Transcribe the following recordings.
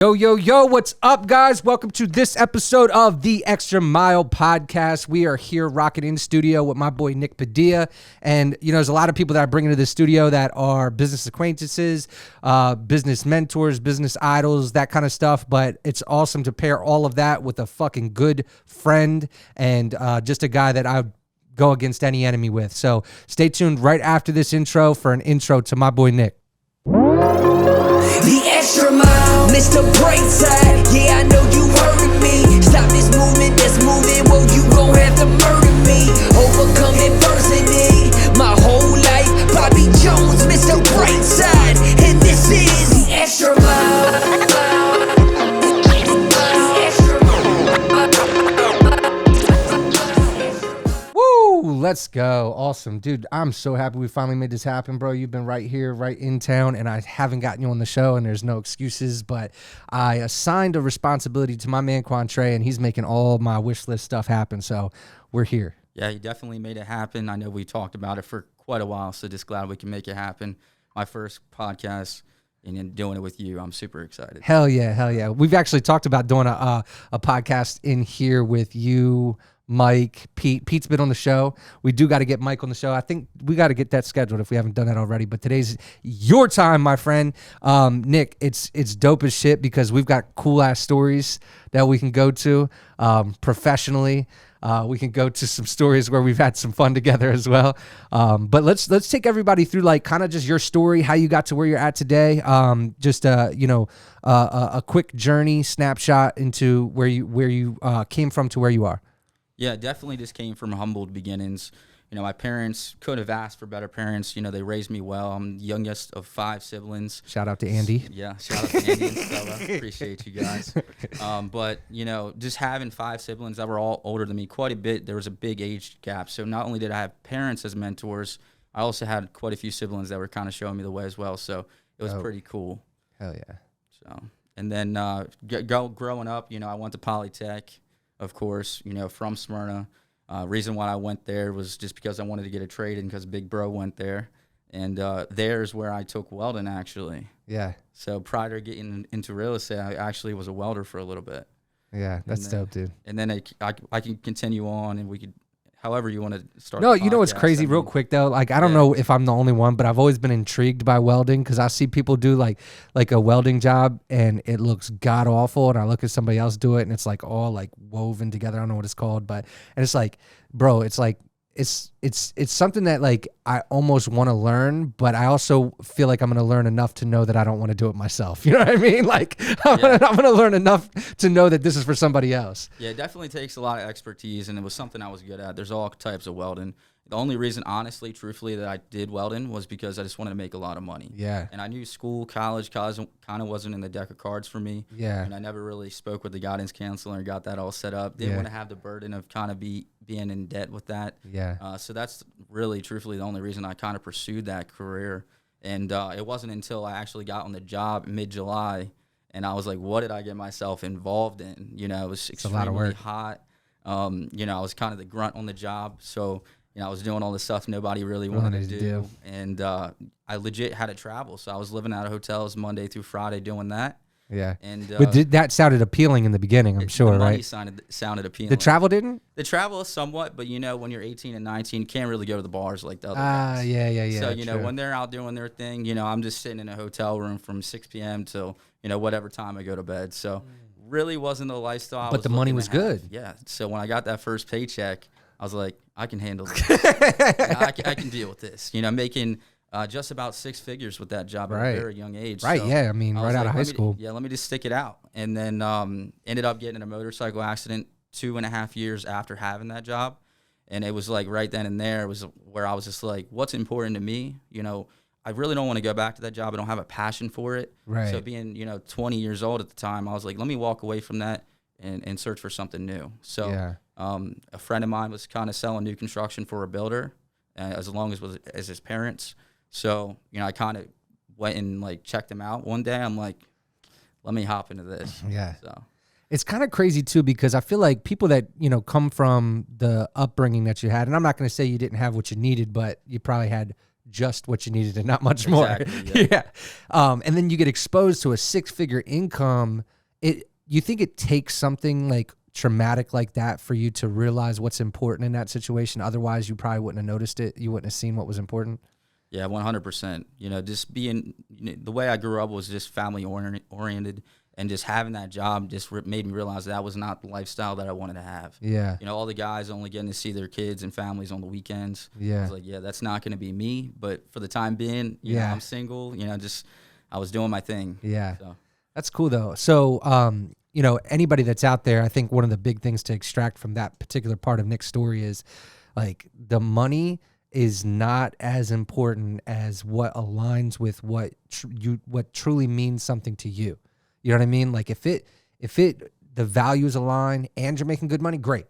Yo, yo, yo, what's up, guys? Welcome to this episode of the Xtra Mile Podcast. We are here rocking in the studio with my boy, Nick Padilla. And, you know, there's a lot of people that I bring into the studio that are business acquaintances, business mentors, business idols, that kind of stuff. But it's awesome to pair all of that with a fucking good friend and just a guy that I go against any enemy with. So stay tuned right after this intro for an intro to my boy, Nick. The Xtra Mile, Mr. Brightside. Yeah, I know you heard me. Stop this movement that's moving. Well, you gon' have to murder me. Overcome adversity. My whole life, Bobby Jones, Mr. Brightside. And this is the Xtra Mile. Let's go. Awesome. Dude, I'm so happy we finally made this happen, bro. You've been right here, right in town, and I haven't gotten you on the show, and there's no excuses, but I assigned a responsibility to my man, Quantre, and he's making all my wish list stuff happen, so we're here. Yeah, he definitely made it happen. I know we talked about it for quite a while, so just glad we can make it happen. My first podcast, and then doing it with you, I'm super excited. Hell yeah, hell yeah. We've actually talked about doing a podcast in here with you, Mike, Pete. Pete's been on the show. We do got to get Mike on the show. I think we got to get that scheduled if we haven't done that already. But today's your time, my friend. Nick, it's dope as shit because we've got cool ass stories that we can go to professionally. We can go to some stories where we've had some fun together as well. But let's take everybody through like kind of just your story, how you got to where you're at today. Just a quick journey snapshot into where you came from to where you are. Yeah, definitely just came from humbled beginnings. You know, my parents could have asked for better parents. You know, they raised me well. I'm the youngest of 5 siblings. Shout out to Andy. Yeah, shout out to Andy and Stella. Appreciate you guys. But, you know, just having 5 siblings that were all older than me quite a bit, there was a big age gap. So not only did I have parents as mentors, I also had quite a few siblings that were kind of showing me the way as well. So it was pretty cool. Hell yeah. So, and then growing up, you know, I went to Polytech. Of course, you know, from Smyrna. Reason why I went there was just because I wanted to get a trade in because Big Bro went there. And there's where I took welding, actually. Yeah. So prior to getting into real estate, I actually was a welder for a little bit. Yeah, that's dope, dude. And then I can continue on, and we could, however you want to start. No, you know what's crazy real quick, though? Like, I don't know if I'm the only one, but I've always been intrigued by welding because I see people do, like a welding job, and it looks god-awful, and I look at somebody else do it, and it's, like, all, like, woven together. I don't know what it's called, but and it's like, bro, it's like, it's something that, like, I almost want to learn, but I also feel like I'm going to learn enough to know that I don't want to do it myself. You know what I mean? Like, I'm going to learn enough to know that this is for somebody else. Yeah, it definitely takes a lot of expertise, and it was something I was good at. There's all types of welding. The only reason, honestly, truthfully, that I did welding was because I just wanted to make a lot of money. Yeah. And I knew college kind of wasn't in the deck of cards for me. Yeah. And I never really spoke with the guidance counselor and got that all set up. Didn't want to have the burden of kind of being in debt with that. Yeah. So that's really, truthfully, the only reason I kind of pursued that career. And it wasn't until I actually got on the job mid-July, and I was like, what did I get myself involved in? You know, it was extremely hot. You know, I was kind of the grunt on the job. So, you know, I was doing all the stuff nobody really wanted to do. And I legit had to travel. So I was living out of hotels Monday through Friday doing that. Yeah. And but that sounded appealing in the beginning, I'm sure, the money right? sounded appealing. The travel didn't? The travel is somewhat, but, you know, when you're 18 and 19, you can't really go to the bars like the other guys. Yeah. So, you know, when they're out doing their thing, you know, I'm just sitting in a hotel room from 6 p.m. till, you know, whatever time I go to bed. So really wasn't the lifestyle. But the money was good. Yeah. So when I got that first paycheck, I was like, I can handle this. I can deal with this. You know, making just about 6 figures with that job at a very young age. Right, so yeah. I mean, right out of high school. Let me just stick it out. And then ended up getting in a motorcycle accident 2.5 years after having that job. And it was like right then and there was where I was just like, what's important to me? You know, I really don't want to go back to that job. I don't have a passion for it. Right. So being, you know, 20 years old at the time, I was like, let me walk away from that and search for something new. So a friend of mine was kind of selling new construction for a builder as long as his parents. So, you know, I kind of went and, like, checked him out one day. I'm like, let me hop into this. Yeah. So It's kind of crazy, too, because I feel like people that, you know, come from the upbringing that you had, and I'm not going to say you didn't have what you needed, but you probably had just what you needed and not much more. Exactly, Yeah. And then you get exposed to a 6-figure income. You think it takes something like traumatic like that for you to realize what's important in that situation? Otherwise, you probably wouldn't have noticed it. You wouldn't have seen what was important. Yeah, 100%. Just being the way I grew up was just family oriented, and just having that job just made me realize that was not the lifestyle that I wanted to have. Yeah. All the guys only getting to see their kids and families on the weekends. Yeah. I was like, yeah, that's not going to be me. But for the time being, you know, I'm single. I was doing my thing. Yeah. So. That's cool though. So, anybody that's out there, I think one of the big things to extract from that particular part of Nick's story is like the money is not as important as what aligns with what truly means something to you. You know what I mean? Like if the values align and you're making good money, great.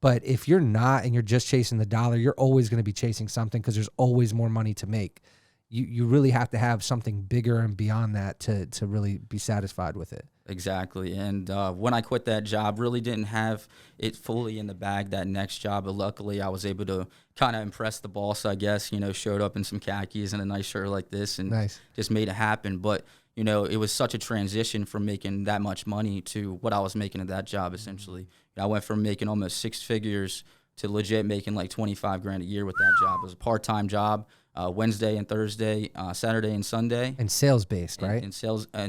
But if you're not and you're just chasing the dollar, you're always going to be chasing something because there's always more money to make. You really have to have something bigger and beyond that to really be satisfied with it. Exactly. And when I quit that job, really didn't have it fully in the bag, that next job. But luckily, I was able to kind of impress the boss, I guess, showed up in some khakis and a nice shirt like this and just made it happen. But, it was such a transition from making that much money to what I was making at that job, essentially. I went from making almost 6 figures to legit making like $25,000 a year with that job. It was a part-time job. Wednesday and Thursday, Saturday and Sunday. And sales-based, right? And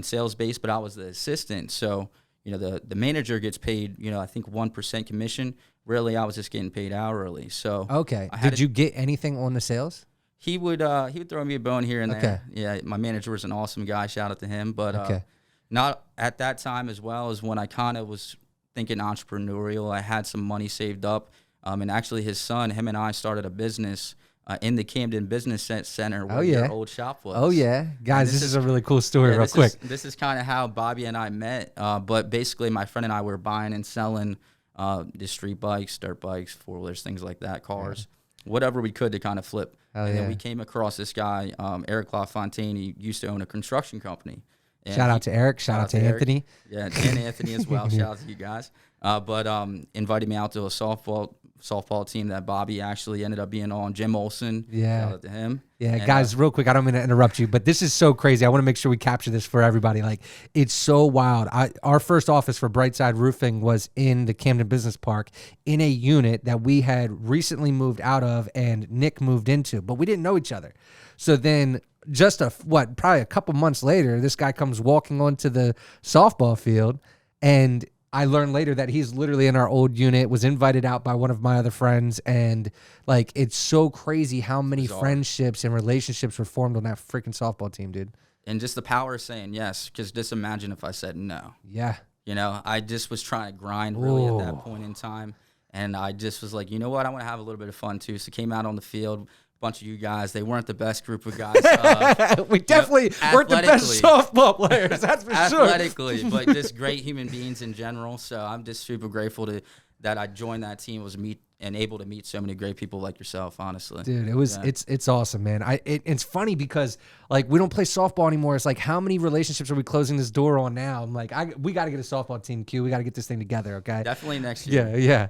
sales-based, but I was the assistant. So, the manager gets paid, I think 1% commission. Really, I was just getting paid hourly. So okay. Did you get anything on the sales? He would throw me a bone here and there. Yeah, my manager was an awesome guy. Shout out to him. But not at that time, as well as when I kind of was thinking entrepreneurial. I had some money saved up. And actually his son, him and I started a business in the Camden Business Center where your old shop was. Oh, yeah. Guys, this is a really cool story real quick. This is kind of how Bobby and I met. But basically, my friend and I were buying and selling the street bikes, dirt bikes, 4-wheelers, things like that, cars, whatever we could to kind of flip. Then we came across this guy, Eric LaFontaine. He used to own a construction company. And shout out to Eric. Shout out to Anthony. Yeah, and Anthony as well. Shout out to you guys. But invited me out to a softball team that Bobby actually ended up being on. Jim Olsen. Yeah. Shout out to him. Yeah, and, guys, real quick, I don't mean to interrupt you, but this is so crazy. I want to make sure we capture this for everybody. Like, it's so wild. Our first office for Brightside Roofing was in the Camden Business Park in a unit that we had recently moved out of and Nick moved into, but we didn't know each other. So then just probably a couple months later, this guy comes walking onto the softball field, and I learned later that he's literally in our old unit, was invited out by one of my other friends, and like it's so crazy how many friendships and relationships were formed on that freaking softball team, dude. And just the power of saying yes, because just imagine if I said no. Yeah. I just was trying to grind really at that point in time, and I just was like, you know what, I want to have a little bit of fun too. So came out on the field. Bunch of you guys, they weren't the best group of guys. We definitely weren't the best softball players, that's for sure. Athletically, but just great human beings in general. So I'm just super grateful that I joined that team, was able to meet so many great people like yourself, honestly. Dude, it's awesome, man. It's funny because like we don't play softball anymore. It's like, how many relationships are we closing this door on now? I'm like, we got to get a softball team, Q. We got to get this thing together, okay? Definitely next year. Yeah.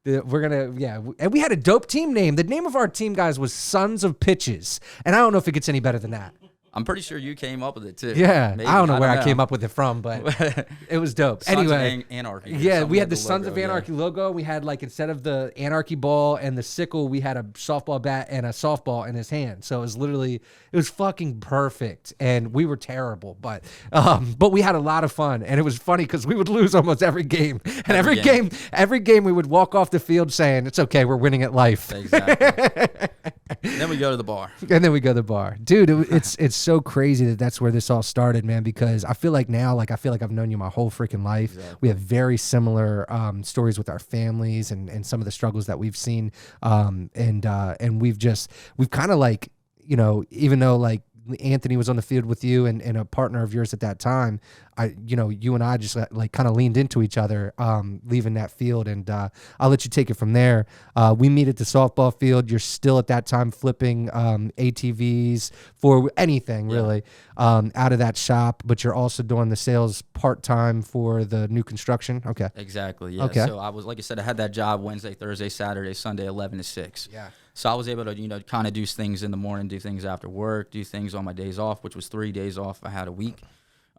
And we had a dope team name. The name of our team, guys, was Sons of Pitches. And I don't know if it gets any better than that. I'm pretty sure you came up with it too. Yeah, maybe. I don't know where I came up with it from, but it was dope. Sons anyway, of Anarchy. Yeah, we had the Sons of Anarchy logo. We had like, instead of the Anarchy ball and the sickle, we had a softball bat and a softball in his hand. So it was fucking perfect. And we were terrible, but we had a lot of fun, and it was funny because we would lose almost every game. And every game we would walk off the field saying, "It's okay, we're winning at life." Exactly. Then we go to the bar. Dude, it's so crazy that's where this all started, man, because I feel like I've known you my whole freaking life. Exactly. We have very similar stories with our families and some of the struggles that we've seen. And we've kind of like, even though like Anthony was on the field with you and a partner of yours at that time, you and I just like kind of leaned into each other, leaving that field, and I'll let you take it from there. We meet at the softball field. You're still at that time flipping ATVs for anything really out of that shop, but you're also doing the sales part-time for the new construction. Okay. Exactly. Yeah. Okay. So I was, like I said, I had that job Wednesday, Thursday, Saturday, Sunday, 11 to 6. Yeah. So I was able to, kind of do things in the morning, do things after work, do things on my days off, which was 3 days off I had a week.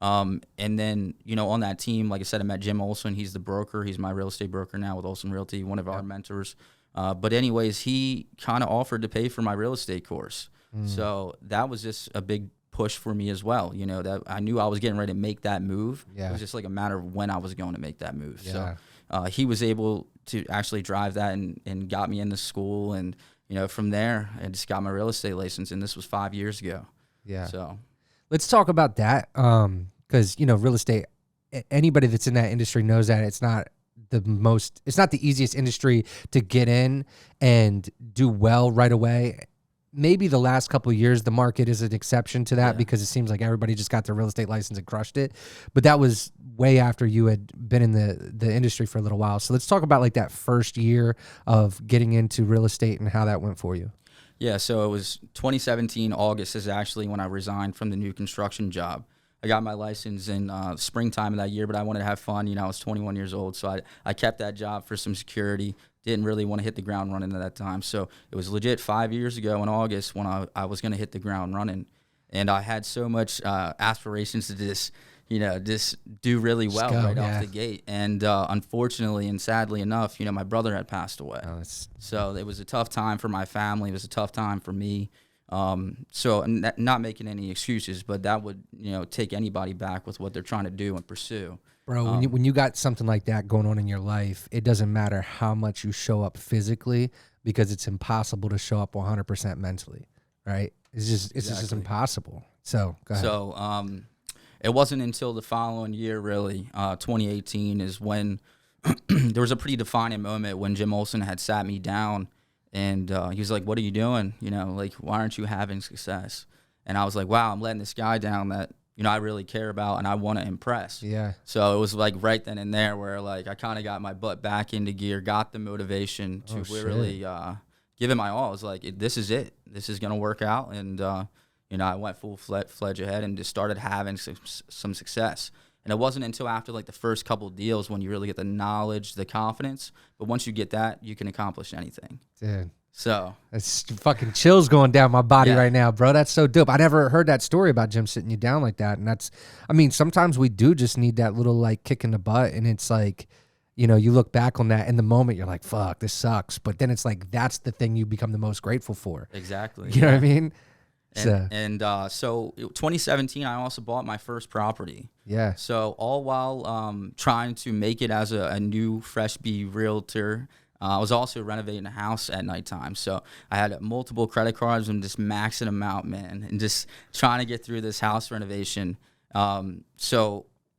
And then, on that team, like I said, I met Jim Olsen. He's the broker. He's my real estate broker now with Olsen Realty, one of our mentors. But anyways, he kind of offered to pay for my real estate course. So that was just a big push for me as well. That I knew I was getting ready to make that move. Yeah. It was just like a matter of when I was going to make that move. Yeah. So he was able to actually drive that and got me into school. And, from there, I just got my real estate license. And this was 5 years ago. Yeah. So let's talk about that. Because, real estate, anybody that's in that industry knows that it's not the easiest industry to get in and do well right away. Maybe the last couple of years, the market is an exception to that because it seems like everybody just got their real estate license and crushed it. But that was way after you had been in the industry for a little while. So let's talk about like that first year of getting into real estate and how that went for you. Yeah, so it was 2017, August is actually when I resigned from the new construction job. I got my license in springtime of that year, but I wanted to have fun. I was 21 years old, so I kept that job for some security. Didn't really want to hit the ground running at that time. So it was legit 5 years ago in August when I was going to hit the ground running. And I had so much aspirations to just do really well off the gate. And unfortunately and sadly enough, my brother had passed away. So it was a tough time for my family. It was a tough time for me. So not making any excuses, but that would, take anybody back with what they're trying to do and pursue. Bro, when you got something like that going on in your life, it doesn't matter how much you show up physically because it's impossible to show up 100% mentally, right? It's just impossible. So go ahead. So it wasn't until the following year, really, 2018, is when there was a pretty defining moment when Jim Olsen had sat me down and he was like, "What are you doing? Why aren't you having success?" And I was like, "Wow, I'm letting this guy down that I really care about and I want to impress." Yeah. So it was like right then and there where I kind of got my butt back into gear, got the motivation to really give it my all. I was like, this is it. This is going to work out. And, I went full-fledged ahead and just started having some success. And it wasn't until after the first couple deals when you really get the knowledge, the confidence. But once you get that, you can accomplish anything. Dude. So it's fucking chills going down my body right now, bro. That's so dope. I never heard that story about Jim sitting you down like that. And sometimes we do just need that little kick in the butt. And it's like, you look back on that in the moment, you're like, fuck, this sucks. But then it's like, that's the thing you become the most grateful for. Exactly. You know what I mean? So 2017, I also bought my first property. Yeah. So all while trying to make it as a new fresh B realtor, I was also renovating a house at nighttime. So I had multiple credit cards and just maxing them out, man, and just trying to get through this house renovation. I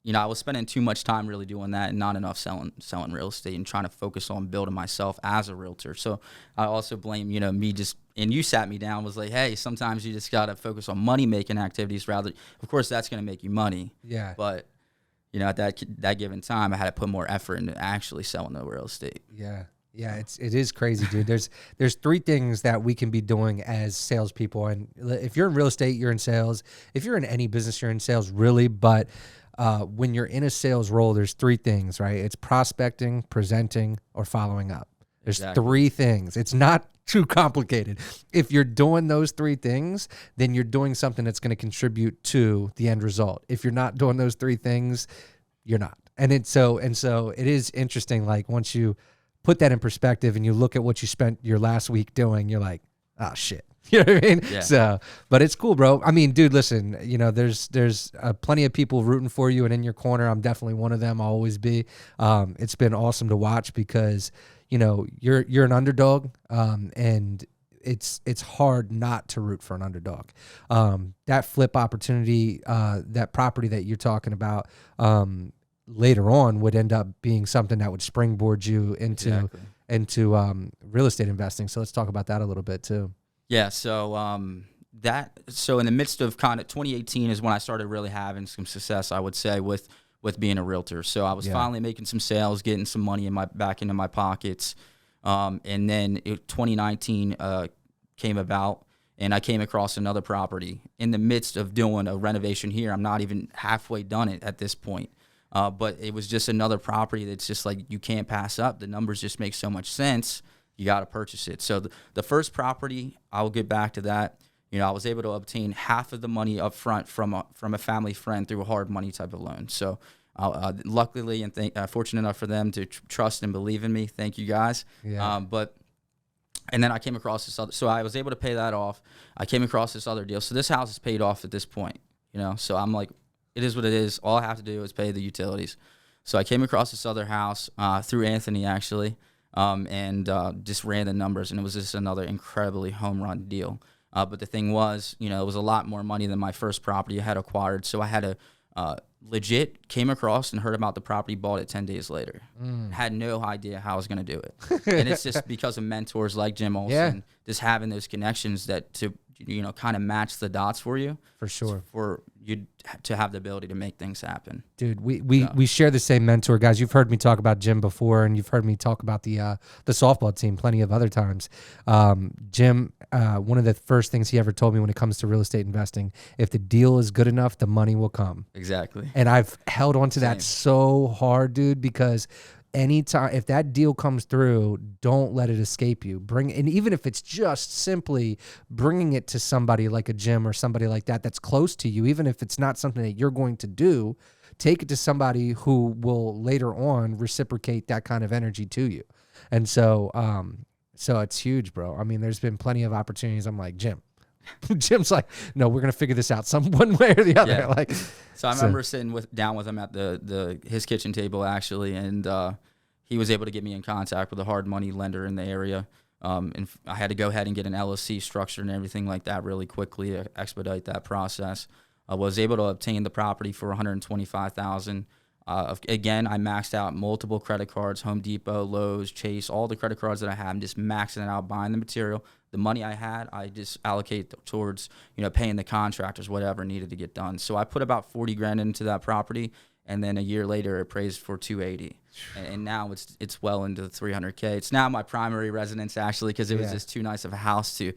was spending too much time really doing that and not enough selling real estate and trying to focus on building myself as a realtor. So I also blame, me just, and you sat me down, was like, hey, sometimes you just got to focus on money-making activities rather. Of course, that's going to make you money. Yeah. But, at that given time, I had to put more effort into actually selling the real estate. Yeah. Yeah, it is crazy, dude. There's three things that we can be doing as salespeople. And if you're in real estate, you're in sales. If you're in any business, you're in sales, really. But when you're in a sales role, there's three things, right? It's prospecting, presenting, or following up. There's three things. It's not too complicated. If you're doing those three things, then you're doing something that's going to contribute to the end result. If you're not doing those three things, you're not. And so it is interesting. Once you put that in perspective and you look at what you spent your last week doing, you're like, oh shit. You know what I mean? Yeah. So, but it's cool, bro. Dude, listen, there's plenty of people rooting for you and in your corner. I'm definitely one of them. I'll always be. It's been awesome to watch because, you're an underdog. And it's hard not to root for an underdog. That flip opportunity, that property that you're talking about, later on would end up being something that would springboard you into real estate investing. So let's talk about that a little bit too. Yeah. So So in the midst of kind of 2018 is when I started really having some success, I would say, with being a realtor. So I was finally making some sales, getting some money back into my pockets. And then 2019 came about, and I came across another property in the midst of doing a renovation here. I'm not even halfway done it at this point. But it was just another property that's just like you can't pass up. The numbers just make so much sense. You got to purchase it. So the first property, I'll get back to that. I was able to obtain half of the money up front from a family friend through a hard money type of loan. So luckily and fortunate enough for them to trust and believe in me. Thank you guys. Yeah. And then I came across this other, so I was able to pay that off. I came across this other deal. So this house is paid off at this point, so I'm like, it is what it is. All I have to do is pay the utilities. So I came across this other house through Anthony, actually, and just ran the numbers, and it was just another incredibly home run deal. But the thing was, it was a lot more money than my first property I had acquired. So I had to legit came across and heard about the property, bought it 10 days later. Had no idea how I was going to do it. And it's just because of mentors like Jim Olsen, just having those connections that to, kind of match the dots for you. For sure. For you to have the ability to make things happen. Dude, we share the same mentor, guys. You've heard me talk about Jim before, and you've heard me talk about the softball team plenty of other times. Jim, one of the first things he ever told me when it comes to real estate investing, if the deal is good enough, the money will come. Exactly. And I've held on to that so hard, dude, because anytime, if that deal comes through, don't let it escape you. And even if it's just simply bringing it to somebody like a Jim or somebody like that that's close to you, even if it's not something that you're going to do, take it to somebody who will later on reciprocate that kind of energy to you. And so it's huge, bro. I mean, there's been plenty of opportunities. I'm like, Jim's like, no, we're gonna figure this out one way or the other. Yeah. Like, so I remember sitting down with him at his kitchen table, actually, and he was able to get me in contact with a hard money lender in the area. And I had to go ahead and get an LLC structured and everything like that really quickly, expedite that process. I was able to obtain the property for $125,000. Again, I maxed out multiple credit cards, Home Depot, Lowe's, Chase, all the credit cards that I have. I'm just maxing it out, buying the material. The money I had, I just allocate towards, paying the contractors, whatever needed to get done. So I put about $40,000 into that property, and then a year later, it appraised for $280,000. And now it's well into the $300K. It's now my primary residence, actually, because it was just too nice of a house to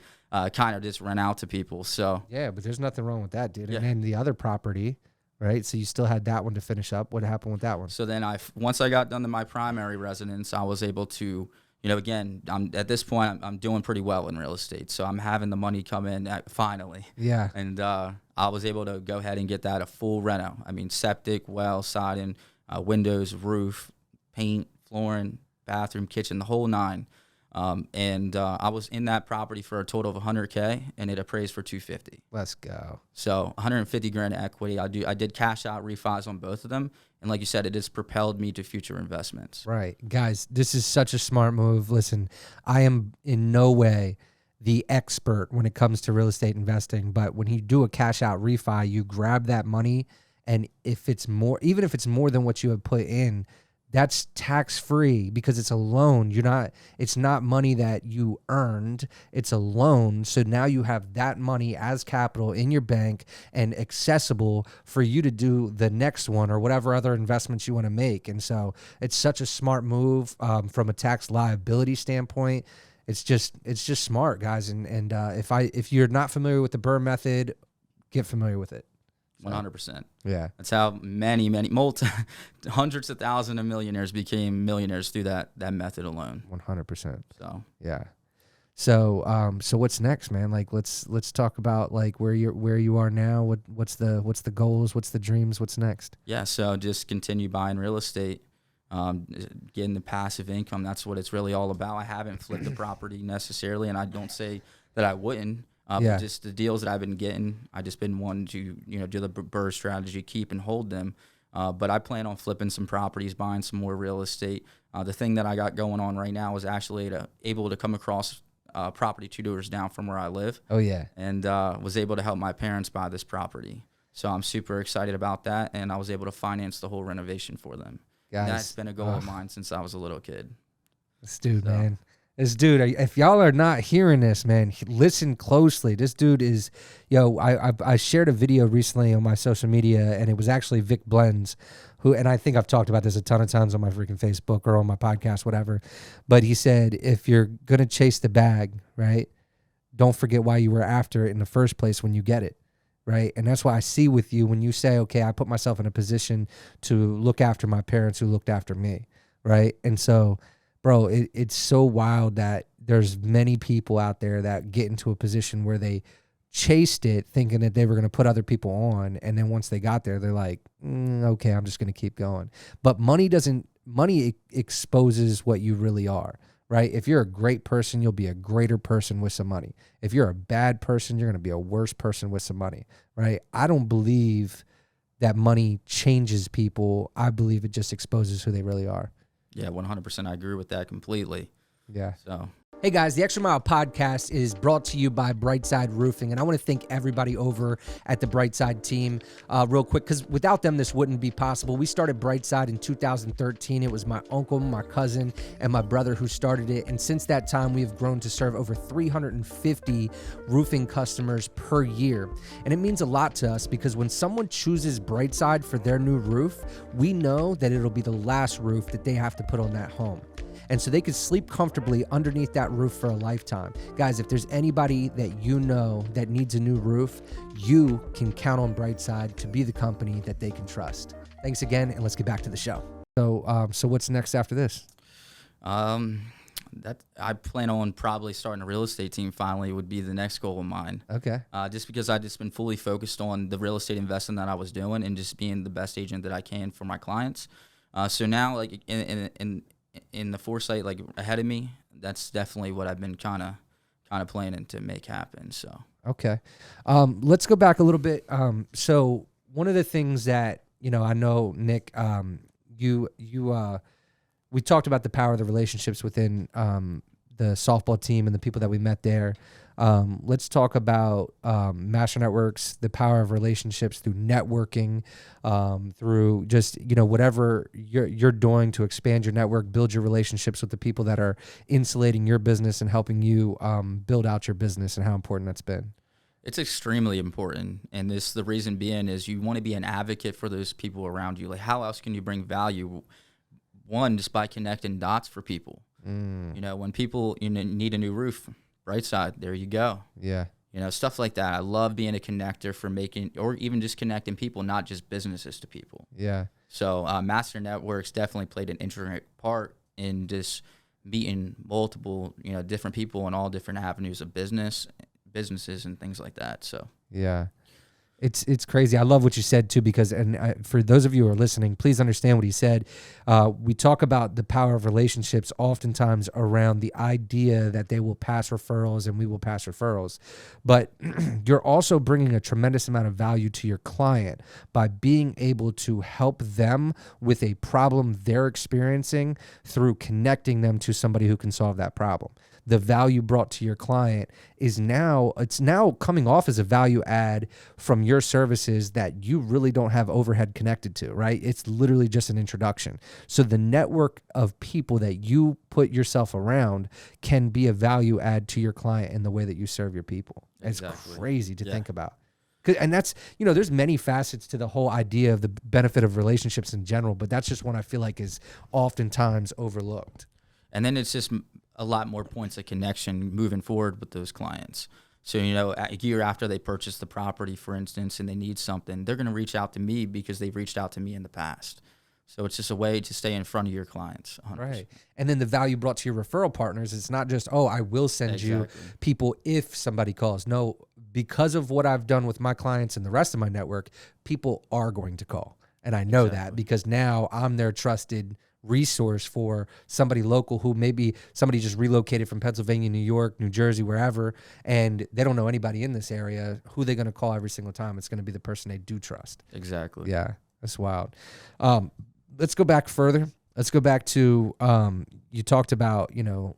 kind of just rent out to people. So yeah, but there's nothing wrong with that, dude. Yeah. And then the other property, right? So you still had that one to finish up. What happened with that one? So then once I got done to my primary residence, I was able to, again, at this point, I'm doing pretty well in real estate. So I'm having the money come in finally. Yeah. And I was able to go ahead and get that a full reno. I mean, septic, well, siding, windows, roof, paint, flooring, bathroom, kitchen, the whole nine. And I was in that property for a total of $100K, and it appraised for $250,000. Let's go. So $150,000 equity. I did cash out refis on both of them, and like you said, it has propelled me to future investments. Right, guys. This is such a smart move. Listen, I am in no way the expert when it comes to real estate investing, but when you do a cash out refi, you grab that money, and if it's more, even if it's more than what you have put in, that's tax-free because it's a loan. It's not money that you earned. It's a loan. So now you have that money as capital in your bank and accessible for you to do the next one or whatever other investments you want to make. And so it's such a smart move from a tax liability standpoint. It's just smart, guys. And if you're not familiar with the Burr method, get familiar with it. 100%. Yeah. That's how many hundreds of thousands of millionaires became millionaires through that method alone. 100%. So yeah. So what's next, man? Like let's talk about like where you are now. What's the goals? What's the dreams? What's next? Yeah. So just continue buying real estate, getting the passive income. That's what it's really all about. I haven't flipped the property necessarily, and I don't say that I wouldn't. Just the deals that I've been getting, I just been wanting to, do the Burr strategy, keep and hold them. But I plan on flipping some properties, buying some more real estate. The thing that I got going on right now is actually able to come across property 2 doors down from where I live. Oh, yeah. And was able to help my parents buy this property. So I'm super excited about that, and I was able to finance the whole renovation for them. Guys, that's been a goal of mine since I was a little kid. Dude, man. This dude, if y'all are not hearing this, man, listen closely. This dude is, I shared a video recently on my social media, and it was actually Vic Blends, and I think I've talked about this a ton of times on my freaking Facebook or on my podcast, whatever. But he said, if you're going to chase the bag, right, don't forget why you were after it in the first place when you get it, right? And that's why I see with you when you say, okay, I put myself in a position to look after my parents who looked after me, right? And so, bro, it's so wild that there's many people out there that get into a position where they chased it thinking that they were going to put other people on. And then once they got there, they're like, okay, I'm just going to keep going. But money exposes what you really are, right? If you're a great person, you'll be a greater person with some money. If you're a bad person, you're going to be a worse person with some money, right? I don't believe that money changes people. I believe it just exposes who they really are. Yeah, 100%. I agree with that completely. Yeah. So, hey guys, the Xtra Mile Podcast is brought to you by Brightside Roofing, and I want to thank everybody over at the Brightside team real quick, because without them, this wouldn't be possible. We started Brightside in 2013. It was my uncle, my cousin, and my brother who started it, and since that time, we have grown to serve over 350 roofing customers per year, and it means a lot to us because when someone chooses Brightside for their new roof, we know that it'll be the last roof that they have to put on that home. And so they could sleep comfortably underneath that roof for a lifetime. Guys, if there's anybody that you know that needs a new roof, you can count on Brightside to be the company that they can trust. Thanks again, and let's get back to the show. So what's next after this? that I plan on probably starting a real estate team finally would be the next goal of mine. Okay. Just because I've just been fully focused on the real estate investing that I was doing and just being the best agent that I can for my clients. So now, like in the foresight, like ahead of me, that's definitely what I've been kind of planning to make happen. So okay, let's go back a little bit. So one of the things that I know, Nick, we talked about the power of the relationships within the softball team and the people that we met there. Let's talk about master networks, the power of relationships through networking, through just, whatever you're doing to expand your network, build your relationships with the people that are insulating your business and helping you build out your business, and how important that's been. It's extremely important. And the reason being is you want to be an advocate for those people around you. Like, how else can you bring value? One, just by connecting dots for people. When people need a new roof, Brightside, there you go. Yeah. Stuff like that. I love being a connector for making, or even just connecting people, not just businesses to people. Yeah. So Master Networks definitely played an intricate part in just meeting multiple, different people in all different avenues of businesses and things like that. So yeah. It's crazy. I love what you said too, because for those of you who are listening, please understand what he said. We talk about the power of relationships oftentimes around the idea that they will pass referrals and we will pass referrals. But you're also bringing a tremendous amount of value to your client by being able to help them with a problem they're experiencing through connecting them to somebody who can solve that problem. The value brought to your client is now coming off as a value add from your services that you really don't have overhead connected to, right? It's literally just an introduction. So the network of people that you put yourself around can be a value add to your client in the way that you serve your people. Exactly. It's crazy to think about. And that's, there's many facets to the whole idea of the benefit of relationships in general, but that's just one I feel like is oftentimes overlooked. And then it's just a lot more points of connection moving forward with those clients. So, a year after they purchase the property, for instance, and they need something, they're going to reach out to me because they've reached out to me in the past. So it's just a way to stay in front of your clients. 100%. Right. And then the value brought to your referral partners, it's not just, I will send you people if somebody calls. No, because of what I've done with my clients and the rest of my network, people are going to call. And I know that because now I'm their trusted resource for somebody local who maybe somebody just relocated from Pennsylvania, New York, New Jersey, wherever, and they don't know anybody in this area. Who they're going to call every single time? It's going to be the person they do trust. Exactly. Yeah, that's wild. Let's go back further. Let's go back to you talked about your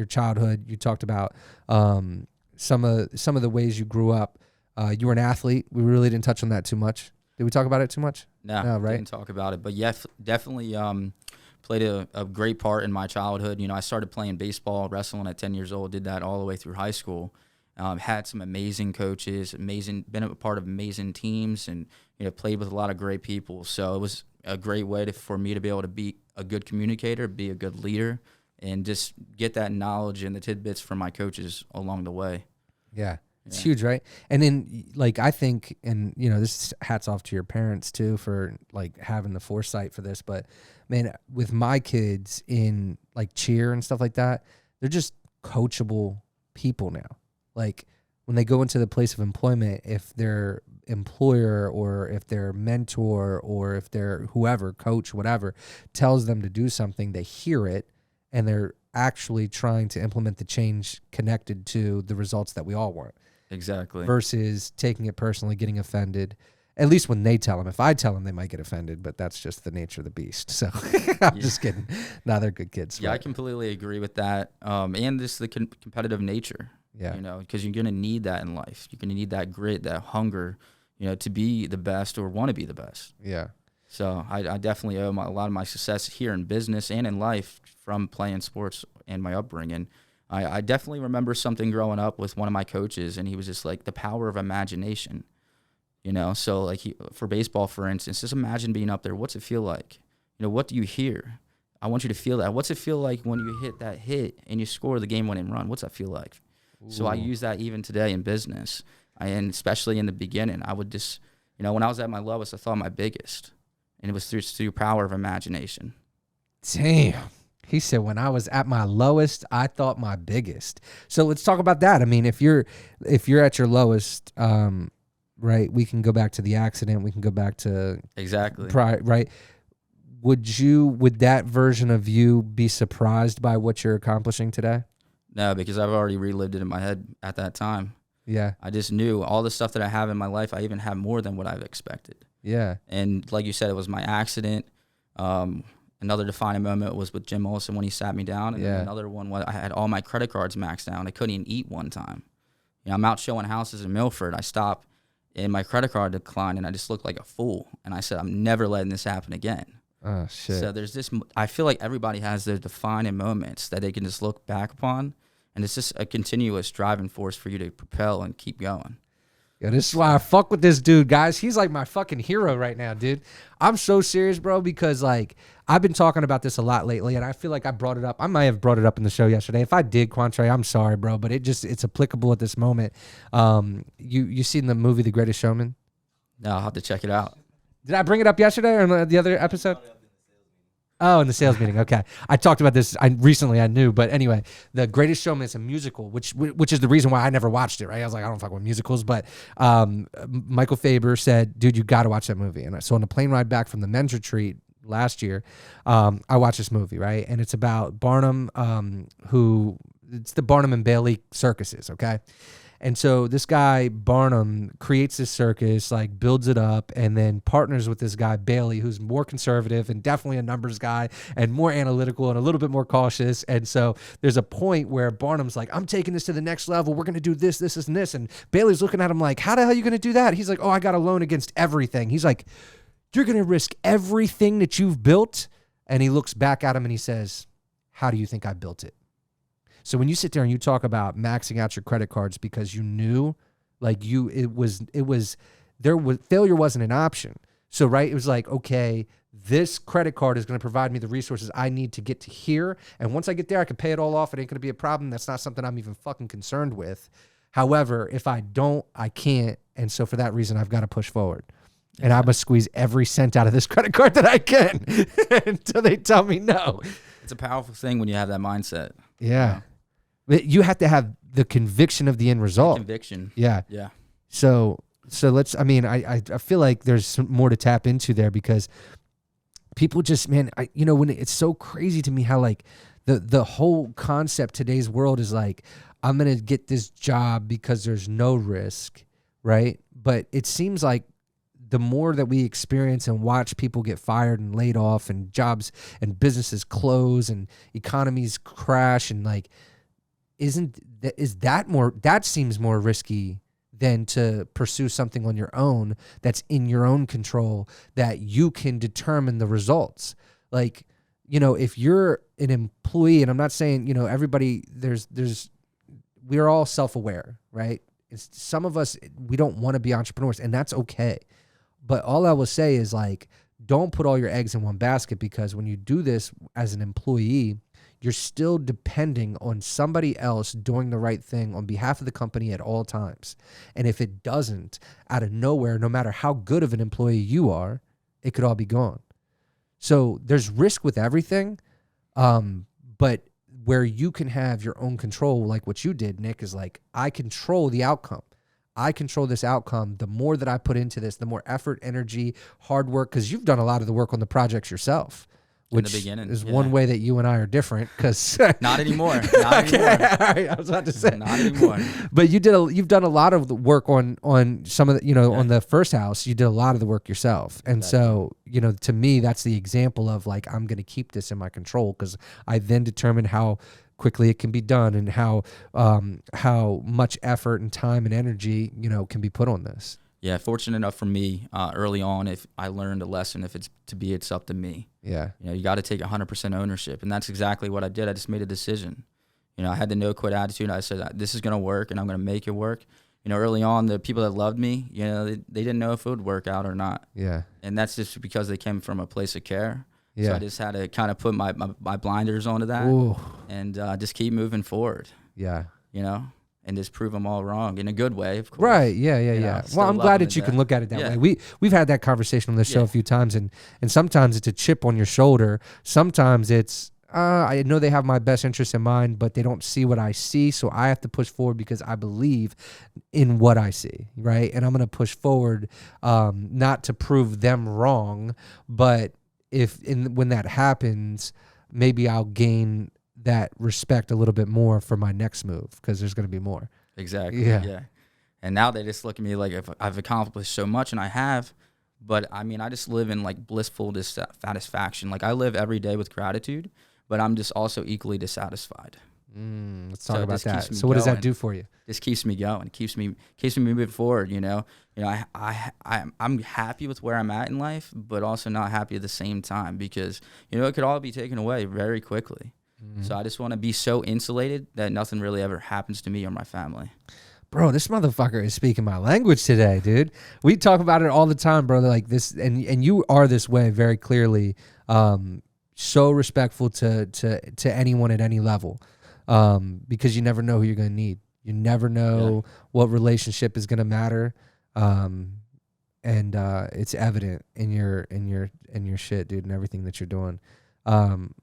childhood. You talked about some of the ways you grew up. You were an athlete. We really didn't touch on that too much. Did we talk about it too much? No, right? Didn't talk about it. But yeah, definitely played a great part in my childhood. You know, I started playing baseball, wrestling at 10 years old, did that all the way through high school. Had some amazing coaches, been a part of amazing teams, and, you know, played with a lot of great people. So it was a great way for me to be able to be a good communicator, be a good leader, and just get that knowledge and the tidbits from my coaches along the way. Yeah. It's huge, right? And then, like, I think, and, you know, this hats off to your parents, too, for, like, having the foresight for this. But, man, with my kids in, like, cheer and stuff like that, they're just coachable people now. Like, when they go into the place of employment, if their employer or if their mentor or if their whoever, coach, whatever, tells them to do something, they hear it, and they're actually trying to implement the change connected to the results that we all want. Exactly. Versus taking it personally, getting offended. At least when they tell them. If I tell them, they might get offended, but that's just the nature of the beast. So I'm just kidding. No, they're good kids. Yeah, right? I completely agree with that. And just the competitive nature. Yeah. You know, because you're going to need that in life. You're going to need that grit, that hunger, you know, to be the best or want to be the best. Yeah. So I definitely owe a lot of my success here in business and in life from playing sports and my upbringing. I definitely remember something growing up with one of my coaches, and he was just like, the power of imagination. You know, so like for baseball, for instance, just imagine being up there. What's it feel like? You know, what do you hear? I want you to feel that. What's it feel like when you hit that hit and you score the game-winning run? What's that feel like? Ooh. So I use that even today in business, and especially in the beginning. I would just, you know, when I was at my lowest, I thought my biggest, and it was through power of imagination. Damn. He said, when I was at my lowest, I thought my biggest. So let's talk about that. I mean, if you're at your lowest, right, we can go back to the accident. We can go back to exactly right. Would that version of you be surprised by what you're accomplishing today? No, because I've already relived it in my head at that time. Yeah. I just knew all the stuff that I have in my life, I even have more than what I've expected. Yeah. And like you said, it was my accident. Another defining moment was with Jim Olsen when he sat me down. And then another one was I had all my credit cards maxed out. I couldn't even eat one time. You know, I'm out showing houses in Milford. I stopped and my credit card declined, and I just looked like a fool. And I said, I'm never letting this happen again. Oh, shit. So there's this, I feel like everybody has their defining moments that they can just look back upon. And it's just a continuous driving force for you to propel and keep going. Yeah, this is why I fuck with this dude, guys. He's like my fucking hero right now, dude. I'm so serious, bro, because like I've been talking about this a lot lately, and I feel like I brought it up. I might have brought it up in the show yesterday. If I did, Contrary, I'm sorry, bro, but it's applicable at this moment. You seen the movie The Greatest Showman? No, I'll have to check it out. Did I bring it up yesterday or in the other episode? Oh, in the sales meeting. Okay. I talked about this recently, I knew. But anyway, The Greatest Showman is a musical, which is the reason why I never watched it, right? I was like, I don't fuck with musicals. But Michael Faber said, dude, you got to watch that movie. And so on the plane ride back from the men's retreat last year, I watched this movie, right? And it's about Barnum, it's the Barnum and Bailey circuses, okay? And so this guy, Barnum, creates this circus, like builds it up, and then partners with this guy, Bailey, who's more conservative and definitely a numbers guy and more analytical and a little bit more cautious. And so there's a point where Barnum's like, I'm taking this to the next level. We're going to do this, this, and this. And Bailey's looking at him like, how the hell are you going to do that? He's like, oh, I got a loan against everything. He's like, you're going to risk everything that you've built? And he looks back at him and he says, how do you think I built it? So when you sit there and you talk about maxing out your credit cards because you knew, like failure wasn't an option. So, right, it was like, okay, this credit card is going to provide me the resources I need to get to here. And once I get there, I can pay it all off. It ain't going to be a problem. That's not something I'm even fucking concerned with. However, if I don't, I can't. And so for that reason, I've got to push forward. And I must squeeze every cent out of this credit card that I can until they tell me no. It's a powerful thing when you have that mindset. Yeah. You have to have the conviction of the end result. Conviction. Yeah. Yeah. So let's, I mean, I feel like there's some more to tap into there because people just, man, when it's so crazy to me how like the whole concept today's world is like, I'm going to get this job because there's no risk, right? But it seems like the more that we experience and watch people get fired and laid off and jobs and businesses close and economies crash and like, that seems more risky than to pursue something on your own that's in your own control that you can determine the results. Like if you're an employee, and I'm not saying, everybody, we're all self-aware, right? Some of us, we don't want to be entrepreneurs, and that's okay. But all I will say is, like, don't put all your eggs in one basket, because when you do this as an employee, you're still depending on somebody else doing the right thing on behalf of the company at all times. And if it doesn't, out of nowhere, no matter how good of an employee you are, it could all be gone. So there's risk with everything, but where you can have your own control, like what you did, Nick, is like, I control the outcome. I control this outcome. The more that I put into this, the more effort, energy, hard work, because you've done a lot of the work on the projects yourself, which in the beginning, is one way that you and I are different. Because not anymore. Not anymore. All right, I was about to say not anymore. But you've done a lot of the work on some of the, on the first house. You did a lot of the work yourself, and so to me, that's the example of, like, I'm going to keep this in my control, because I then determine how quickly it can be done, and how much effort and time and energy can be put on this. Yeah, fortunate enough for me, early on, if I learned a lesson, if it's up to me. Yeah. You got to take 100% ownership, and that's exactly what I did. I just made a decision. I had the no quit attitude. I said, this is going to work, and I'm going to make it work. Early on, the people that loved me, they didn't know if it would work out or not. Yeah. And that's just because they came from a place of care. Yeah. So I just had to kind of put my blinders onto that. Ooh. And just keep moving forward. Yeah. And just prove them all wrong in a good way, of course. Right. Yeah. Well, I'm glad that you can look at it that way. We've had that conversation on this show a few times, and sometimes it's a chip on your shoulder. Sometimes it's, I know they have my best interest in mind, but they don't see what I see, so I have to push forward because I believe in what I see, right? And I'm going to push forward, not to prove them wrong, but when that happens, maybe I'll gain that respect a little bit more for my next move, because there's going to be more. Exactly. Yeah. And now they just look at me like I've accomplished so much, and I have, but I just live in, like, blissful dissatisfaction. Like, I live every day with gratitude, but I'm just also equally dissatisfied. Let's talk about that. So what does that do for you? This keeps me going. It keeps me moving forward. I'm happy with where I'm at in life, but also not happy at the same time, because it could all be taken away very quickly. So I just want to be so insulated that nothing really ever happens to me or my family. Bro, this motherfucker is speaking my language today, dude. We talk about it all the time, brother. Like this, and you are this way very clearly. So respectful to anyone at any level, because you never know who you're gonna need. You never know what relationship is gonna matter, and it's evident in your shit, dude, and everything that you're doing.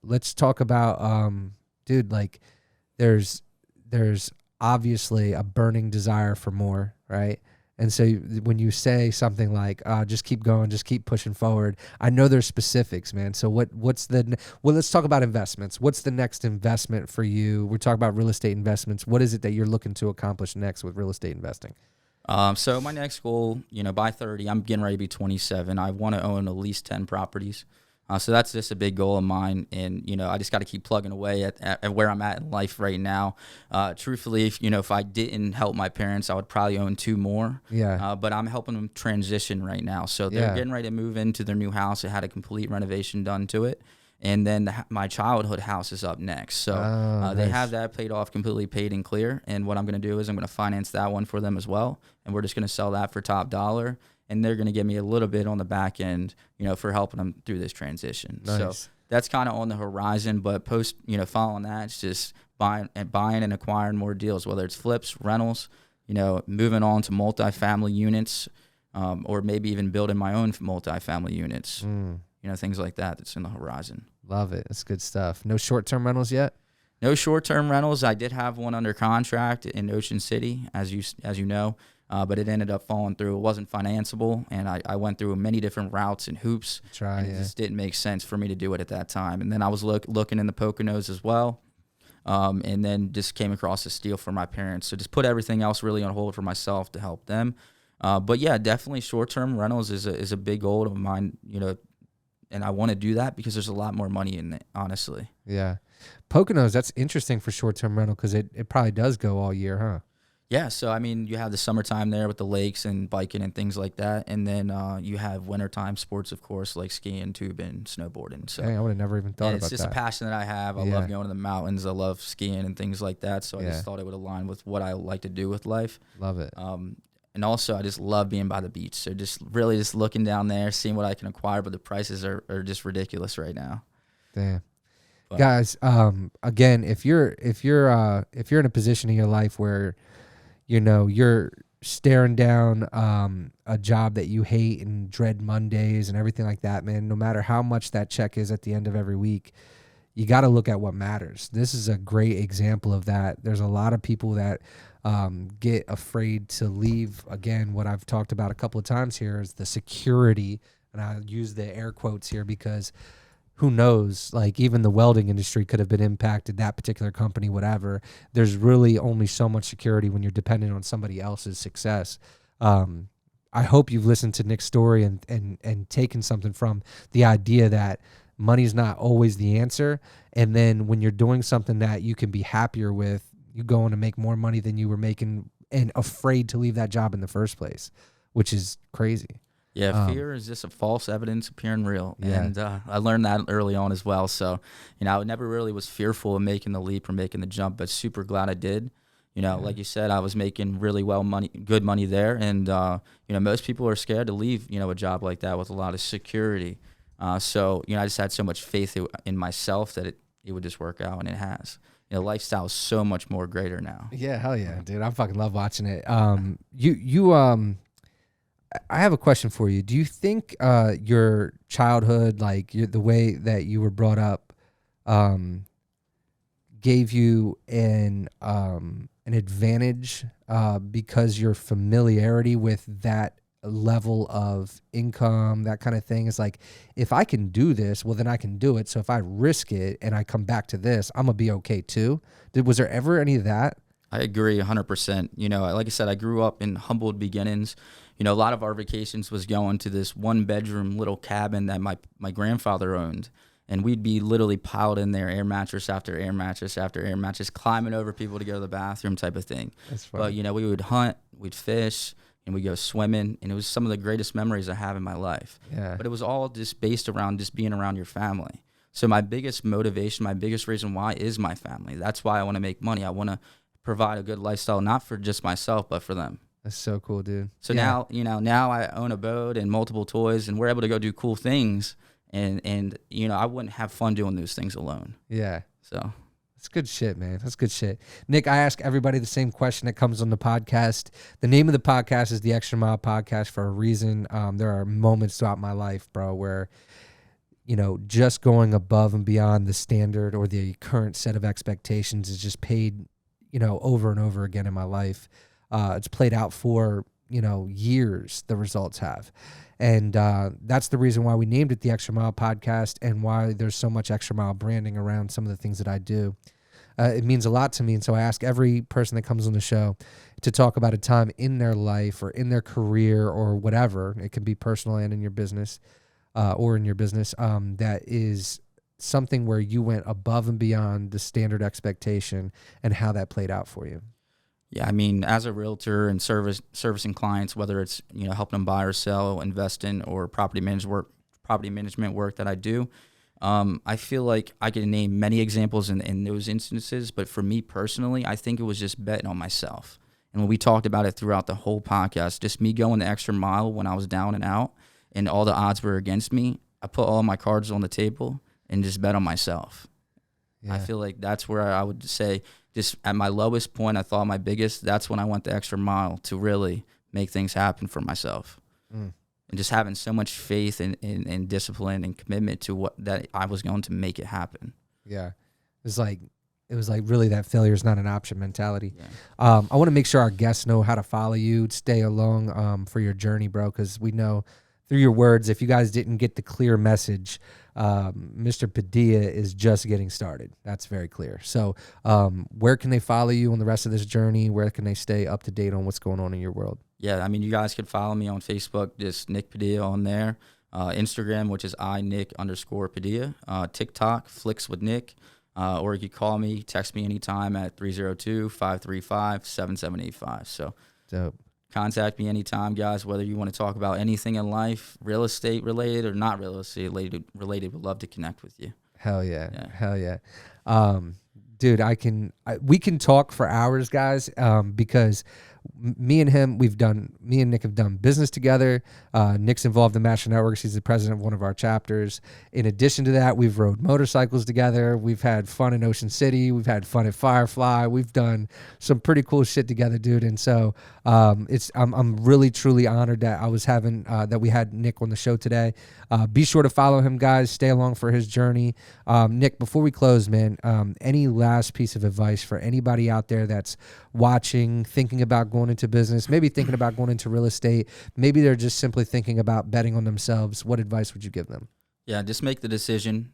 Let's talk about, dude, like there's obviously a burning desire for more, right? And so when you say something like, just keep going, just keep pushing forward, I know there's specifics, man. So let's talk about investments. What's the next investment for you? We're talking about real estate investments. What is it that you're looking to accomplish next with real estate investing? So my next goal, by 30, I'm getting ready to be 27. I want to own at least 10 properties. So that's just a big goal of mine, and I just got to keep plugging away at where I'm at in life right now. Truthfully, if I didn't help my parents, I would probably own 2 more. Yeah. But I'm helping them transition right now, so they're getting ready to move into their new house. It had a complete renovation done to it, and then my childhood house is up next. So they have that paid off, completely paid and clear. And what I'm going to do is I'm going to finance that one for them as well, and we're just going to sell that for top dollar. And they're going to give me a little bit on the back end, for helping them through this transition. Nice. So that's kind of on the horizon. But following that, it's just buying and acquiring more deals, whether it's flips, rentals, moving on to multifamily units, or maybe even building my own multifamily units, things like that. That's in the horizon. Love it. That's good stuff. No short-term rentals yet? No short-term rentals. I did have one under contract in Ocean City, as you know. But it ended up falling through. It wasn't financeable, and I went through many different routes and hoops. It just didn't make sense for me to do it at that time. And then I was looking in the Poconos as well, and then just came across this deal for my parents. So just put everything else really on hold for myself to help them. But yeah, definitely short-term rentals is a big goal of mine, and I want to do that because there's a lot more money in it, honestly. Yeah. Poconos, that's interesting for short-term rental, because it probably does go all year, huh? Yeah, so I mean, you have the summertime there with the lakes and biking and things like that, and then you have wintertime sports, of course, like skiing, tubing, snowboarding. So Dang, I would have never even thought about that. it's just a passion that I have. I love going to the mountains. I love skiing and things like that. So I just thought it would align with what I like to do with life. Love it. And also, I just love being by the beach. So just really just looking down there, seeing what I can acquire, but the prices are just ridiculous right now. Damn. But, guys, again, if you're in a position in your life where you're staring down a job that you hate and dread Mondays and everything like that, man, no matter how much that check is at the end of every week, you got to look at what matters. This is a great example of that. There's a lot of people that get afraid to leave. Again, what I've talked about a couple of times here is the security, and I use the air quotes here because who knows, like even the welding industry could have been impacted, that particular company, whatever. There's really only so much security when you're dependent on somebody else's success. I hope you've listened to Nick's story and taken something from the idea that money's not always the answer. And then when you're doing something that you can be happier with, you go on to make more money than you were making and afraid to leave that job in the first place, which is crazy. Yeah, fear is just a false evidence appearing real. Yeah. And I learned that early on as well. So, I never really was fearful of making the leap or making the jump, but super glad I did. Like you said, I was making really good money there. And, most people are scared to leave, a job like that with a lot of security. So, I just had so much faith in myself that it would just work out, and it has. Lifestyle is so much more greater now. Yeah, hell yeah, dude. I fucking love watching it. I have a question for you. Do you think your childhood, like the way that you were brought up, gave you an advantage because your familiarity with that level of income, that kind of thing, is like, if I can do this, well, then I can do it. So if I risk it and I come back to this, I'm gonna be okay too. Was there ever any of that? I agree 100%. Like I said, I grew up in humbled beginnings. A lot of our vacations was going to this 1-bedroom little cabin that my grandfather owned. And we'd be literally piled in there, air mattress after air mattress after air mattress, climbing over people to go to the bathroom type of thing. That's funny. But, we would hunt, we'd fish, and we'd go swimming. And it was some of the greatest memories I have in my life. Yeah. But it was all just based around just being around your family. So my biggest motivation, my biggest reason why is my family. That's why I want to make money. I want to provide a good lifestyle, not for just myself, but for them. That's so cool, dude. So now I own a boat and multiple toys, and we're able to go do cool things. And I wouldn't have fun doing those things alone. Yeah. So that's good shit, man. That's good shit. Nick, I ask everybody the same question that comes on the podcast. The name of the podcast is the Xtra Mile Podcast for a reason. There are moments throughout my life, bro, where just going above and beyond the standard or the current set of expectations is just paid, over and over again in my life. It's played out for, years, the results have. And that's the reason why we named it the Xtra Mile Podcast and why there's so much Xtra Mile branding around some of the things that I do. It means a lot to me. And so I ask every person that comes on the show to talk about a time in their life or in their career or whatever. It can be personal and in your business or in your business that is something where you went above and beyond the standard expectation and how that played out for you. Yeah, I mean, as a realtor and servicing clients, whether it's helping them buy or sell, invest in, or property management work that I do, I feel like I can name many examples in those instances. But for me personally, I think it was just betting on myself. And when we talked about it throughout the whole podcast, just me going the extra mile when I was down and out, and all the odds were against me, I put all my cards on the table and just bet on myself. Yeah. I feel like that's where I would say, just at my lowest point, I thought my biggest, that's when I went the extra mile to really make things happen for myself. And just having so much faith and discipline and commitment to that I was going to make it happen. Yeah. It was like really that failure is not an option mentality. Yeah. I want to make sure our guests know how to follow you, stay along for your journey, bro, because we know through your words, if you guys didn't get the clear message, Mr. Padilla is just getting started. That's very clear. So where can they follow you on the rest of this journey? Where can they stay up to date on what's going on in your world? Yeah, I mean, you guys can follow me on Facebook, just Nick Padilla on there. Instagram, which is @Nick_Padilla. TikTok, Flicks with Nick. or you could call me, text me anytime at 302-535-7785. So Dope. contact me anytime, guys, whether you want to talk about anything in life, real estate related or not real estate related. We'd love to connect with you. Hell yeah. Hell yeah. Dude, we can talk for hours, guys, because me and Nick have done business together. Nick's involved in Master Networks. He's the president of one of our chapters. In addition to that, we've rode motorcycles together. We've had fun in Ocean City. We've had fun at Firefly. We've done some pretty cool shit together, dude. And so I'm really truly honored that that we had Nick on the show today. Be sure to follow him, guys. Stay along for his journey. Nick, before we close, man, any last piece of advice for anybody out there that's watching, thinking about going into business, maybe thinking about going into real estate, maybe they're just simply thinking about betting on themselves? What advice would you give them? Yeah, just make the decision.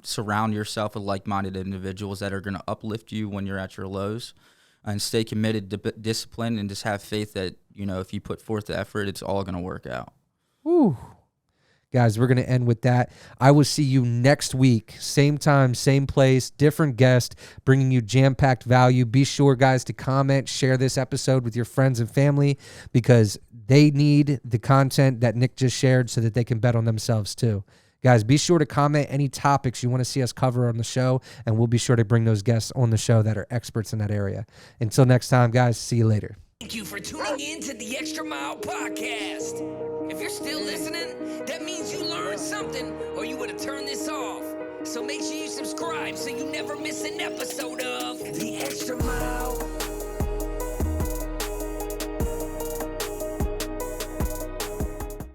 Surround yourself with like-minded individuals that are going to uplift you when you're at your lows, and stay committed to discipline, and just have faith that, if you put forth the effort, it's all going to work out. Woo. Guys, we're going to end with that. I will see you next week. Same time, same place, different guest, bringing you jam-packed value. Be sure, guys, to comment, share this episode with your friends and family, because they need the content that Nick just shared so that they can bet on themselves too. Guys, be sure to comment any topics you want to see us cover on the show, and we'll be sure to bring those guests on the show that are experts in that area. Until next time, guys, see you later. Thank you for tuning in to the Xtra Mile Podcast. If you're still listening, that means you learned something, or you would have turned this off. So make sure you subscribe so you never miss an episode of the Xtra Mile